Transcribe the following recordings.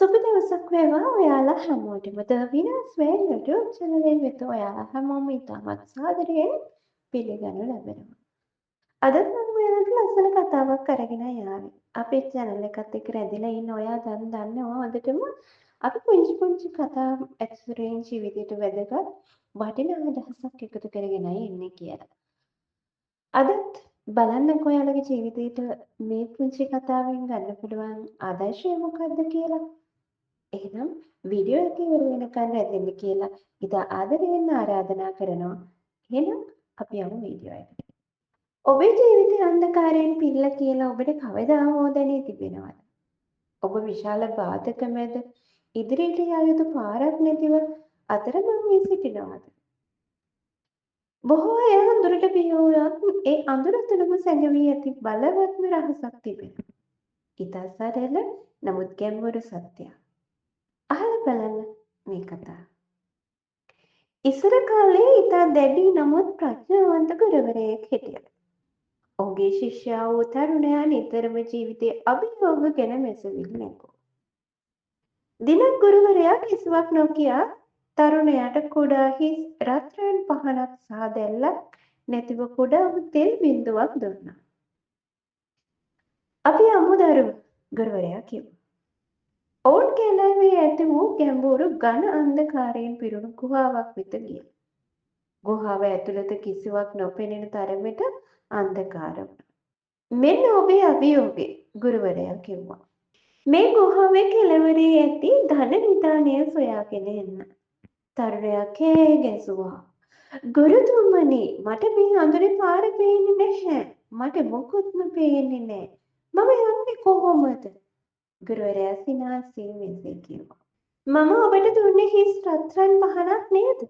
සුබ දවසක් වේවා ඔයාලා හැමෝටම. ද විනාස් වේ YouTube channel එක වෙත ඔයාලා හැමෝම ඉතාමත් සාදරයෙන් පිළිගනු ලැබෙනවා. අදත් මම ඔයාලට ලස්සන කතාවක් අරගෙන ආවේ. අපේ channel එකත් එක්ක රැඳිලා ඉන්න ඔයා දැන් දන්නවා හොඳටම අපි පුංචි පුංචි කතා ඇසුරෙන් ජීවිතයට වැදගත් වටිනා අදහසක් එකතු කරගෙනයි එන්නේ කියලා. අදත් බලන්නකෝ ඔයාලගේ ජීවිතේට මේ පුංචි කතාවෙන් ගන්න පුළුවන් ආදර්ශය මොකක්ද කියලා. එහෙනම් වීඩියෝ එක ඉවර වෙනකන් රැඳෙන්න කියලා ඉතා ආදරයෙන් ආරාධනා කරනවා. එහෙනම් අපි යමු වීඩියෝ එකට. ඔබේ ජීවිතේ අන්ධකාරයෙන් පිරලා කියලා ඔබට කවදා හෝ දැනී තිබෙනවද? ඔබ විශාල බාධක මැද ඉදිරියට යා යුතු පාරක් නැතිව අතරමං වී සිටිනවද? බොහෝ අය අඳුරට බිහි වුණත් ඒ අඳුර තුළම සැඟවී ඇති බලවත්ම රහසක් තිබෙනවා. ඉතා සරල නමුත් ගැඹුරු සත්‍යයක්. අහලා බලන්න මේ කතාව. ඉස්සර කාලේ ඉතා දැඩි නමුත් ප්‍රඥාවන්ත ගුරුවරයෙක් හිටියා. ඔහුගේ ශිෂ්‍යයා වූ තරුණයා නිතරම ජීවිතයේ අභියෝග ගැන මෙසවිලි නැගුවා. දිනක් ගුරුවරයා කිසිවක් නොකියා තරුණයාට කුඩා හිස් රත්රන් පහනක් සහ දැල්ලක් නැතිව කුඩා තෙල් බිඳුවක් දුන්නා. අපි යමු දරුවෝ, ගුරුවරයා කිව්වා. ඔවුන් කැලෑවේ ඇති වූ ගැඹුරු ඝන අන්ධකාරයෙන් පිරුණු ගුහාවක් වෙත ගියා. ගුහාව ඇතුළත කිසිවක් නොපෙනෙන තරමට අන්ධකාර වුණා. මෙන්න ඔබේ අභියෝගය, ගුරුවරයා කිව්වා. මේ ගුහාවේ කෙළවරේ ඇති ධන නිධානය සොයාගෙන එන්න. තරුණයා කෑ ගැසුවා. ගුරුතුමනි, මට මේ අඳුරේ පාර පේන්නේ නැහැ. මට මොකුත්ම පේන්නේ නැහැ. මම යන්නේ කොහොමද? ගුරුවරයා සිනාසෙන් මෙසේ කිව්වා. මම ඔබට දුන්නේ හිස් රත්රන් පහනක් නේද?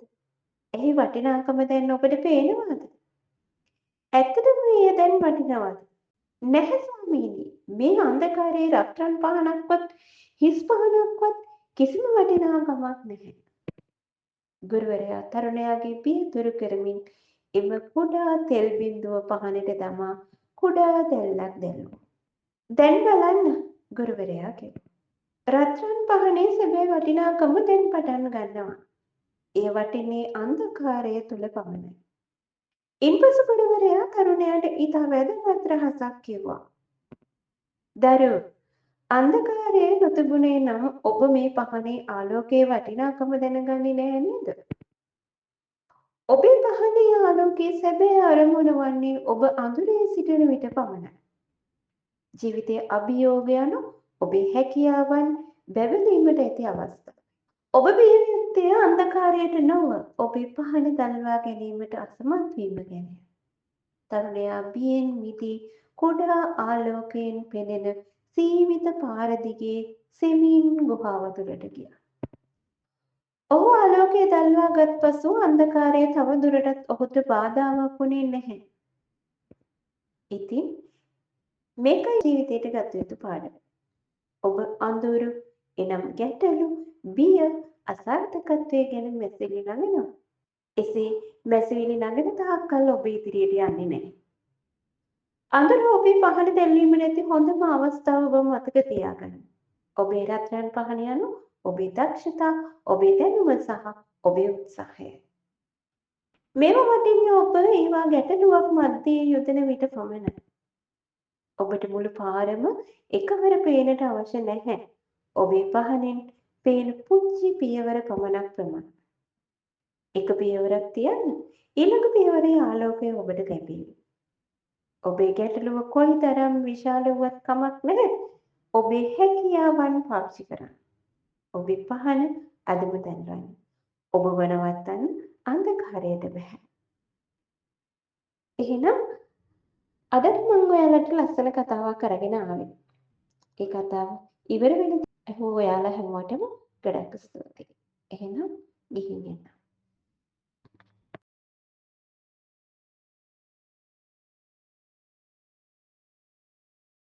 එහි වටිනාකම දැන් ඔබට පේනවද? ඇත්තටම මේ දැන් වටිනවද? නැහැ ස්වාමීනි. මේ අන්ධකාරයේ රත්රන් පහනක්වත් හිස් පහනක්වත් කිසිම වටිනාකමක් නැහැ. ගුරුවරයා තරුණයාගේ පිය දුරු කරමින් එම කුඩා තෙල් බිඳුව පහනට දමා කුඩා දැල්ලක් දැල්ලුවා. දැන් බලන්න, ගුරුවරයා කිව්වා. රත්රන් පහනේ සැබෑ වටිනාකම දැන් පටන් ගන්නවා. ඒ වටින්නේ අන්ධකාරය තුල පමණයි. ඉන්පසු ගුරුවරයා තරුණයාට ඉතා වැදගත් රහසක් කිව්වා. දරුවෝ, අන්ධකාරයේ නොතිබුණේ නම් ඔබ මේ පහනේ ආලෝකයේ වටිනාකම දැනගන්නේ නැහැ නේද? ඔබේ පහනේ ආලෝකයේ සැබෑ අරමුණ වන්නේ ඔබ අඳුරේ සිටින විට පමණයි. ජීවිතයේ අභියෝග යනු ඔබේ හැකියාවන් බැබලීමට ඇති අවස්ථාව. ඔබ බිය යුත්තේ අන්ධකාරයට නොව ඔබේ පහන දල්වා ගැනීමට අසමත් වීම ගැන. තරුණයා බියෙන් මිදී කුඩා ආලෝකයෙන් පෙනෙන සීමිත පාර දිගේ සෙමින් ගුහාව තුළට ගියා. ඔහු ආලෝකය දල්වාගත් පසු අන්ධකාරය තව දුරටත් ඔහුට බාධාවක් වුණේ නැහැ. ඉතින් මේකයි ජීවිතයට ගත යුතු පාඩම. ඔබ අඳුරු, එනම් ගැටලු, බිය, අසාර්ථකත්වය ගැන මැසිවිලි නගනවා. එසේ මැසිවිලි නගන තාක් කල් ඔබ ඉදිරියට යන්නේ නැහැ. අඳුර ඔබේ පහන දැල්වීම නැති හොඳම අවස්ථාව ඔබ මතක තියාගන්න. ඔබේ රත්රන් පහන යනු ඔබේ දක්ෂතා, ඔබේ දැනුම සහ ඔබේ උත්සාහය. මේවා වටින්නේ ඔබ ඒවා ගැටලුවක් මැද්දේ යොදන විට පමණයි. ඔබට මුළු පාරම එකවර පේනට අවශ්‍ය නැහැ. ඔබේ පහනෙන් පේන පුංචි පියවර පමණක් ප්‍රමාණයි. එක පියවරක් තියන්න, ඊළඟ පියවරේ ආලෝකය ඔබට ලැබේවි. ඔබේ ගැටලුව කොයිතරම් විශාල වුවත් කමක් නැහැ. ඔබේ හැකියාවන් පාවිච්චි කරන්න. ඔබේ පහන අදම දැන්වන්න. ඔබ වනවත්තන්න අන්ධකාරයට බෑ. එහෙනම් අදත් මම ඔයාලට ලස්සන කතාවක් අරගෙන ආවේ. ඒ කතාව ඉවර වෙන ඔයාලා හැමෝටම ගොඩක් ස්තුතියි. එහෙනම් ගිහින් එන්න.